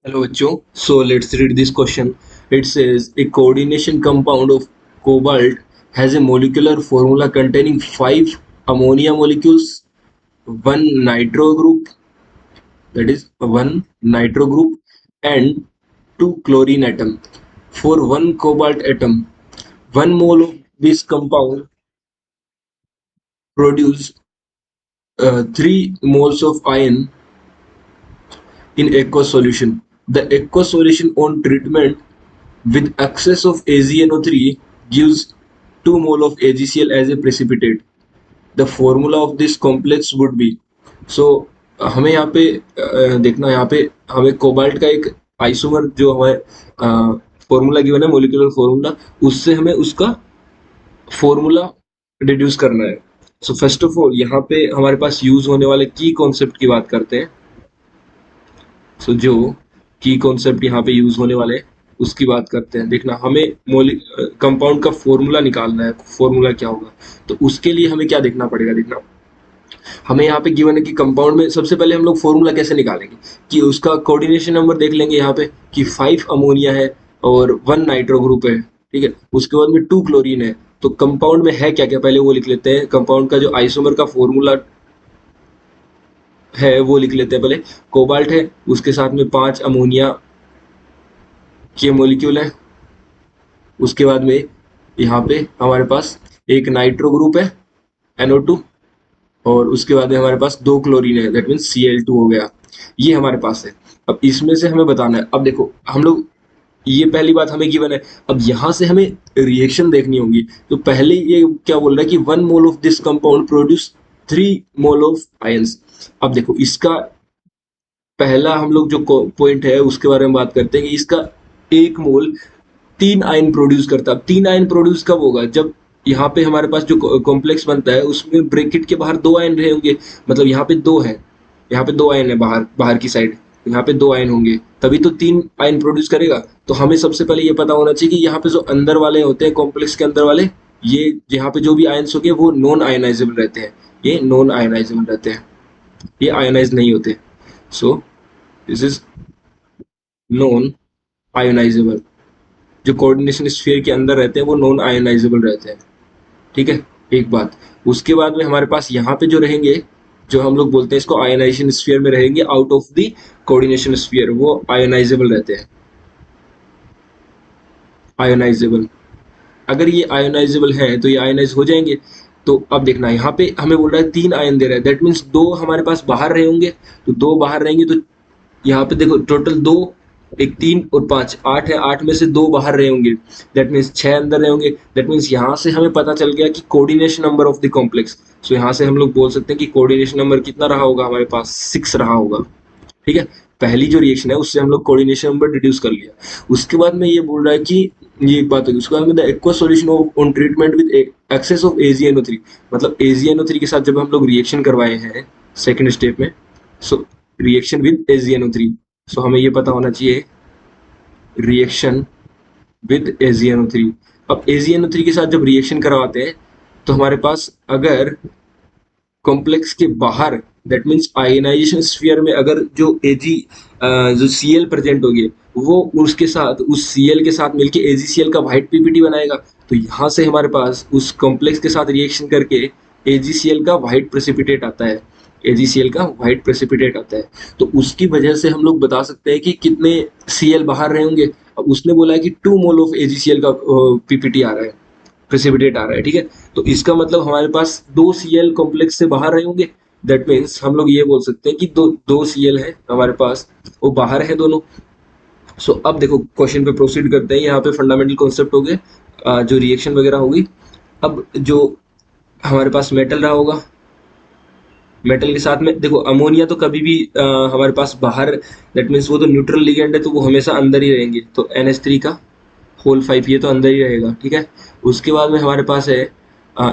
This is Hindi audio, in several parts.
Hello, bachcho. So let's read this question. It says a coordination compound of cobalt has a molecular formula containing five ammonia molecules, one nitro group, that is one nitro group, and two chlorine atom. For one cobalt atom, 1 mole of this compound produce 3 moles of iron in aqueous solution. The aqueous solution on treatment with excess of AgNO3 gives 2 mole of AgCl as a precipitate. The formula of this complex would be so हमें यहाँ पे देखना यहाँ पे हमें कोबाल्ट का एक आइसोमर जो हमें फॉर्मूला गिवन है मोलिकुलर फॉर्मूला उससे हमें उसका फॉर्मूला डिड्यूस करना है. सो फर्स्ट ऑफ ऑल यहाँ पे हमारे पास यूज होने वाले की कॉन्सेप्ट की बात करते हैं. सो जो की कॉन्सेप्ट यहाँ पे यूज होने वाले हैं उसकी बात करते हैं. देखना हमें कंपाउंड का फॉर्मूला निकालना है. फॉर्मूला क्या होगा तो उसके लिए हमें क्या देखना पड़ेगा. देखना हमें यहाँ पे गिवन है कि कंपाउंड में सबसे पहले हम लोग फॉर्मूला कैसे निकालेंगे कि उसका कोऑर्डिनेशन नंबर देख लेंगे यहाँ पे कि 5 अमोनिया है और 1 नाइट्रो ग्रुप है. ठीक है, उसके बाद में 2 क्लोरीन है. तो कंपाउंड में है क्या क्या पहले वो लिख लेते हैं. कंपाउंड का जो आइसोमर का फॉर्मूला है वो लिख लेते हैं पहले. कोबाल्ट है, उसके साथ में 5 अमोनिया के मोलिक्यूल है. उसके बाद में यहाँ पे हमारे पास एक नाइट्रो ग्रुप है NO2 और उसके बाद में हमारे पास 2 क्लोरीन है दैट मीन्स Cl2 हो गया. ये हमारे पास है. अब इसमें से हमें बताना है. अब देखो हम लोग ये पहली बात हमें गिवन है. अब यहाँ से हमें रिएक्शन देखनी होगी. तो पहले ये क्या बोल रहा है कि 1 mole of this compound produce 3 mole of ions. अब देखो इसका पहला हम लोग जो पॉइंट है उसके बारे में बात करते हैं कि इसका 1 मोल 3 आयन प्रोड्यूस करता है. अब 3 आयन प्रोड्यूस कब होगा जब यहाँ पे हमारे पास जो कॉम्प्लेक्स बनता है उसमें ब्रैकेट के बाहर 2 आयन रहे होंगे. मतलब यहाँ पे 2 है, यहाँ पे 2 आयन है बाहर बाहर की साइड, यहाँ पे 2 आयन होंगे तभी तो 3 आयन प्रोड्यूस करेगा. तो हमें सबसे पहले ये पता होना चाहिए कि यहाँ पे जो अंदर वाले होते हैं कॉम्प्लेक्स के अंदर वाले ये यहाँ पे जो भी आयन्स होंगे वो नॉन आयनाइजेबल रहते हैं. ये नॉन आयनाइजेबल रहते हैं, ये आयनाइज नहीं होते. So this is non ionisable. जो कोऑर्डिनेशन स्फीयर के अंदर रहते हैं वो नॉन आयोनाइजेबल रहते हैं. ठीक है, एक बात. उसके बाद में हमारे पास यहाँ पे जो रहेंगे जो हम लोग बोलते हैं इसको आयोनाइजेशन स्फीयर में रहेंगे out of the coordination sphere वो आयोनाइजेबल रहते हैं. आयोनाइजेबल, अगर ये आयोनाइजेबल है तो ये आयोनाइज हो जाएंगे. तो अब देखना यहाँ पे हमें बोल रहा है 3 आयन दे रहा है दैट मीन्स 2 हमारे पास बाहर रहे होंगे. तो 2 बाहर रहेंगे तो यहाँ पे देखो टोटल 2, एक 3 और 5, 8 है. 8 में से 2 बाहर रहे होंगे दैट मीन्स 6 अंदर रहे होंगे. दैट मीन्स यहाँ से हमें पता चल गया कि coordination number of the complex. So यहाँ से हम लोग बोल सकते हैं कि कोऑर्डिनेशन नंबर कितना रहा होगा हमारे पास 6 रहा होगा. ठीक है, पहली जो रिएक्शन है उससे हम लोग कोऑर्डिनेशन नंबर डिड्यूस कर लिया. उसके बाद में ये बोल रहा है कि ये एक बात होगी. उसके बाद में the aqueous solution of on treatment with excess of AgNO3. मतलब AgNO3 के साथ जब हम लोग रिएक्शन करवाए हैं सेकंड स्टेप में, सो रिएक्शन विद AgNO3. सो हमें ये पता होना चाहिए रिएक्शन विद AgNO3. अब AgNO3 के साथ जब रिएक्शन करवाते हैं तो हमारे पास अगर कॉम्प्लेक्स के बाहर दैट मीन्स आयनाइजेशन स्फीयर में अगर जो Ag जो Cl प्रेजेंट होगी वो उसके साथ उस Cl के साथ मिलके AgCl का व्हाइट पीपीटी बनाएगा. तो यहाँ से हमारे पास उस कॉम्प्लेक्स के साथ रिएक्शन करके AgCl का व्हाइट प्रेसिपिटेट आता है. AgCl का व्हाइट प्रेसिपिटेट आता है. तो उसकी वजह से हम लोग बता सकते हैं कि कितने Cl बाहर रहे होंगे. अब उसने बोला है कि 2 मोल ऑफ AgCl का पीपीटी आ रहा है, प्रेसिपिटेट आ रहा है. ठीक है, तो इसका मतलब हमारे पास 2 Cl कॉम्प्लेक्स से बाहर रहे होंगे. दैट मीन्स हम लोग ये बोल सकते हैं कि दो Cl है हमारे पास, वो बाहर है दोनों. सो अब देखो क्वेश्चन पे प्रोसीड करते हैं. यहाँ पे फंडामेंटल कॉन्सेप्ट हो गए, जो रिएक्शन वगैरह होगी. अब जो हमारे पास मेटल रहा होगा, मेटल के साथ में देखो अमोनिया तो कभी भी हमारे पास बाहर दैट मीन्स वो तो न्यूट्रल लिगेंड है तो वो हमेशा अंदर ही रहेंगे. तो NH3 का होल 5 ये तो अंदर ही रहेगा. ठीक है, उसके बाद में हमारे पास है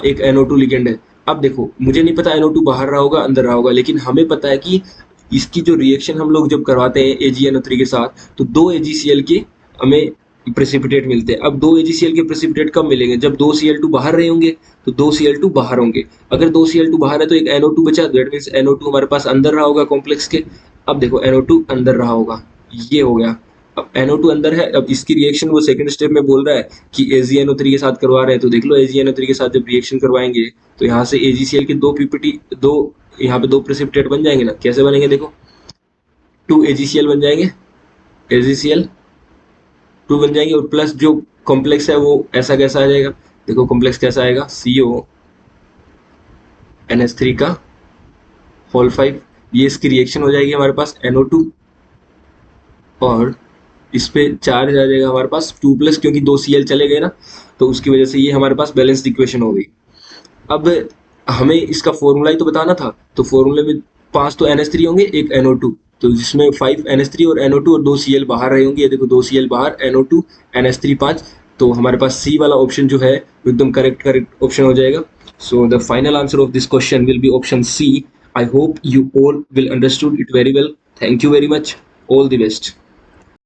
एक NO2 लिगेंड है. अब देखो मुझे नहीं पता NO2 बाहर रहा होगा अंदर रहा होगा, लेकिन हमें पता है कि इसकी जो रिएक्शन हम लोग जब करवाते हैं AgNO3 के साथ तो 2 AgCl के हमें प्रेसिपिटेट मिलते हैं. अब 2 AgCl के प्रेसिपिटेट कब मिलेंगे जब 2 Cl2 बाहर रहे होंगे. तो 2 Cl2 बाहर होंगे. अगर 2 Cl2 बाहर है तो एक NO2 बचा दैट मीन्स NO2 हमारे पास अंदर रहा होगा कॉम्प्लेक्स के. अब देखो NO2 अंदर रहा होगा ये हो गया। अब NO2 अंदर है, अब इसकी रिएक्शन वो सेकंड स्टेप में बोल रहा है कि AgNO3 के साथ करवा रहे हैं, तो देख लो AgNO3 के साथ जब रिएक्शन करवाएंगे तो यहाँ से AgCl के दो पीपीटी दो, यहाँ पे दो प्रेसिपिटेट बन जाएंगे ना। कैसे बनेंगे देखो, 2 AgCl बन जाएंगे, AgCl 2 बन जाएंगे, और प्लस जो कॉम्प्लेक्स है वो ऐसा कैसा आ जाएगा, देखो कॉम्प्लेक्स कैसा आएगा, CONH3 का होल 5। ये इसकी रिएक्शन हो जाएगी हमारे पास NO2, और इस पे चार्ज आ जाएगा हमारे पास 2+, क्योंकि 2 Cl चले गए ना, तो उसकी वजह से ये हमारे पास बैलेंस्ड इक्वेशन हो गई। अब हमें इसका फॉर्मूला ही तो बताना था, तो फॉर्मूले में 5 तो NH3 होंगे, एक NO2, तो जिसमें 5 NH3 और NO2 और 2 Cl बाहर रहे होंगे। ये देखो 2 Cl बाहर, NO2 NH3 5, तो हमारे पास सी वाला ऑप्शन जो है वो एकदम करेक्ट ऑप्शन हो जाएगा। So the final answer of this question will be option C. I hope you all will understood it very well. Thank you very much. All the best.